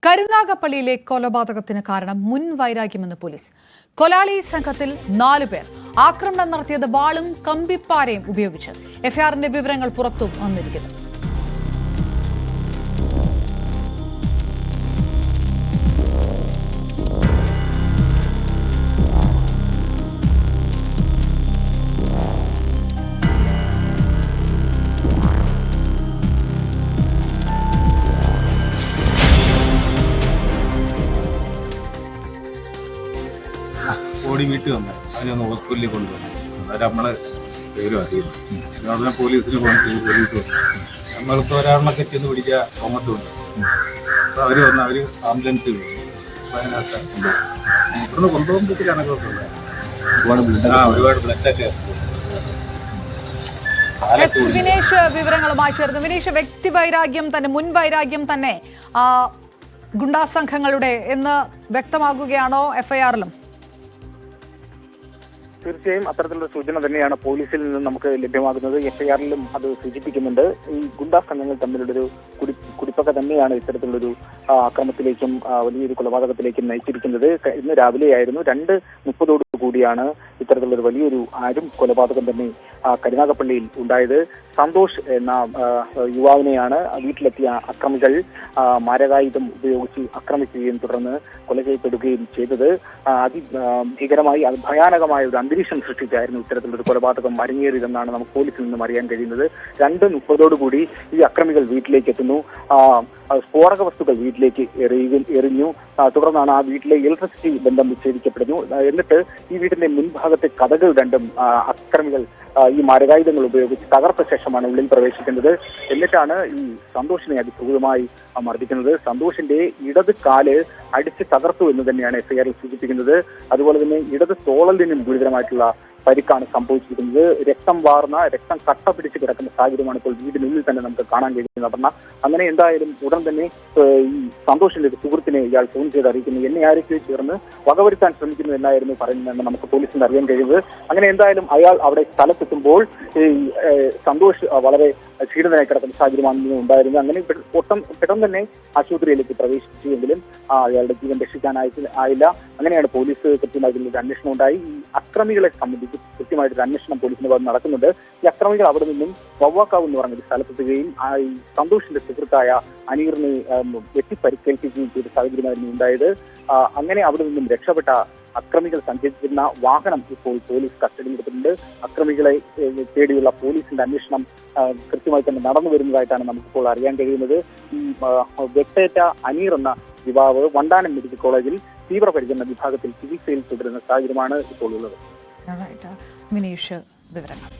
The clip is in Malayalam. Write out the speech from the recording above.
കരുനാഗപ്പള്ളിയിലെ കൊലപാതകത്തിന് കാരണം മുൻ വൈരാഗ്യമെന്ന് പോലീസ്. കൊലാളി സംഘത്തിൽ 4 പേർ ആക്രമണം നടത്തിയത് വാളും കമ്പിപ്പാരയും ഉപയോഗിച്ച്. എഫ്ഐആറിന്റെ വിവരങ്ങൾ പുറത്തു വന്നിരിക്കുന്നു. ഓടി വീട്ടിൽ വന്ന് അതിനൊന്ന് ഹോസ്പിറ്റലിൽ കൊണ്ടുവന്നു. അന്നേരം നമ്മളെ പേരും അറിയുന്നു. ഉടനെ പോലീസിന് പോലീസ് വന്നു. നമ്മളിപ്പോൾ ഒരാളിനൊക്കെ ചെന്ന് പിടിക്കുക കൊമത്തുണ്ട്. അപ്പോൾ അവർ വന്ന് അവർ ആംബുലൻസ് അതിനകത്ത് ഇവിടുന്ന് കൊണ്ടുപോകുമ്പോഴത്തേക്ക് കണക്കൊക്കെ ഒരുപാട് ബ്ലഡൊക്കെ. വിനേഷ് വിവരങ്ങളുമായി ചേർന്നു. വിനേഷ്, വ്യക്തി വൈരാഗ്യം തന്നെ, മുൻ വൈരാഗ്യം തന്നെ ഗുണ്ടാ സംഘങ്ങളുടെ എന്ന് വ്യക്തമാകുകയാണോ എഫ്ഐആറിലും? തീർച്ചയായും അത്തരത്തിലുള്ള സൂചന തന്നെയാണ് പോലീസിൽ നിന്ന് നമുക്ക് ലഭ്യമാകുന്നത്. എഫ്ഐആറിലും അത് സൂചിപ്പിക്കുന്നുണ്ട്. ഈ ഗുണ്ടാ സംഘങ്ങൾ തമ്മിലുള്ളൊരു കുടിപ്പക തന്നെയാണ് ഇത്തരത്തിലുള്ളൊരു അക്രമത്തിലേക്കും വലിയൊരു കൊലപാതകത്തിലേക്കും നയിച്ചിരിക്കുന്നത്. ഇന്ന് രാവിലെയായിരുന്നു 2:30 കൂടിയാണ് ഇത്തരത്തിലുള്ളൊരു വലിയൊരു കൊലപാതകം തന്നെ കരുനാഗപ്പള്ളിയിൽ ഉണ്ടായത്. സന്തോഷ് എന്ന യുവാവിനെയാണ് വീട്ടിലെത്തിയ അക്രമികൾ മാരകായുധം ഉപയോഗിച്ച് ആക്രമിക്കുകയും തുടർന്ന് കൊല ചെയ്യപ്പെടുകയും ചെയ്തത്. അതിഭീകരമായി ഭയാനകമായ ഒരു അന്തരീക്ഷം സൃഷ്ടിച്ചായിരുന്നു ഇത്തരത്തിലൊരു കൊലപാതകം അരങ്ങേറിയതെന്നാണ് നമുക്ക് പോലീസിൽ നിന്നും അറിയാൻ കഴിയുന്നത്. 2:30 ഈ അക്രമികൾ വീട്ടിലേക്ക് എത്തുന്നു. സ്ഫോടക വസ്തുക്കൾ വീട്ടിലേക്ക് എറിഞ്ഞു. തുടർന്നാണ് ആ വീട്ടിലെ ഇലക്ട്രിസിറ്റി ബന്ധം വിച്ഛേദിക്കപ്പെടുന്നു. എന്നിട്ട് ഈ വീടിന്റെ മുൻഭാഗത്തെ കതകൾ രണ്ടും അക്രമികൾ ഈ മാരകായുധങ്ങൾ ഉപയോഗിച്ച് തകർത്ത ശേഷമാണ് ഉള്ളിൽ പ്രവേശിക്കുന്നത്. എന്നിട്ടാണ് ഈ സന്തോഷിനെ അതിക്രൂരമായി മർദ്ദിക്കുന്നത്. സന്തോഷിന്റെ ഇടത് കാല് അടിച്ച് തകർത്തു എന്ന് തന്നെയാണ് എഫ്ഐആറിൽ സൂചിപ്പിക്കുന്നത്. അതുപോലെ തന്നെ ഇടത് തോളലിനും ഗുരുതരമായിട്ടുള്ള പരിക്കാണ് സംഭവിച്ചിരിക്കുന്നത്. രക്തം കട്ട പിടിച്ച് കിടക്കുന്ന സാഹചര്യമാണ് ഇപ്പോൾ വീടിനുള്ളിൽ തന്നെ നമുക്ക് കാണാൻ കഴിയുന്നത്. അങ്ങനെ എന്തായാലും ഉടൻ തന്നെ ഈ സന്തോഷിന്റെ ഒരു സുഹൃത്തിനെ ഇയാൾ ഫോൺ ചെയ്ത് അറിയിക്കുന്നു. എന്നെ ആരൊക്കെയോ ചേർന്ന് വകവരുത്താൻ ശ്രമിക്കുന്നു എന്നായിരുന്നു പറയുന്നതെന്ന് നമുക്ക് പോലീസിന് അറിയാൻ കഴിയുന്നത്. അങ്ങനെ എന്തായാലും അയാൾ അവിടെ സ്ഥലത്തെത്തുമ്പോൾ സന്തോഷ് വളരെ ക്ഷീണിതനായി കിടക്കുന്ന സാഹചര്യമാണ് ഉണ്ടായിരുന്നത്. അങ്ങനെ പെട്ടെന്ന് തന്നെ ആശുപത്രിയിലേക്ക് പ്രവേശിച്ചുവെങ്കിലും അയാളുടെ ജീവൻ രക്ഷിക്കാനായില്ല. അങ്ങനെയാണ് പോലീസ് കൃത്യമായിട്ടുള്ള അന്വേഷണം ഉണ്ടായി. ഈ അക്രമികളെ സംബന്ധിച്ച് കൃത്യമായിട്ടൊരു അന്വേഷണം പോലീസിന്റെ ഭാഗത്ത് നടക്കുന്നുണ്ട്. ഈ അക്രമികൾ അവിടെ നിന്നും വവ്വാക്കാവ് എന്ന് പറഞ്ഞൊരു സ്ഥലത്തെത്തുകയും ഈ സന്തോഷിന്റെ സുഹൃത്തായ അനീറിനെ വെട്ടിപ്പരിക്കേൽപ്പിക്കുകയും ചെയ്ത സാഹചര്യമായിരുന്നു ഉണ്ടായത്. അങ്ങനെ അവിടെ നിന്നും രക്ഷപ്പെട്ട അക്രമികൾ സഞ്ചരിച്ചിരുന്ന വാഹനം ഇപ്പോൾ പോലീസ് കസ്റ്റഡിയിലെടുത്തിട്ടുണ്ട്. അക്രമികളെ തേടിയുള്ള പോലീസിന്റെ അന്വേഷണം കൃത്യമായി തന്നെ നടന്നു വരുന്നതായിട്ടാണ് നമുക്കിപ്പോൾ അറിയാൻ കഴിയുന്നത്. ഈ വെട്ടേറ്റ അനീർ എന്ന യുവാവ് വണ്ടാനം മെഡിക്കൽ കോളേജിൽ തീവ്രപരിചരണ വിഭാഗത്തിൽ ചികിത്സയിൽ തുടരുന്ന സാഹചര്യമാണ് ഇപ്പോൾ ഉള്ളത്. വിനീഷ് വിവരങ്ങൾ.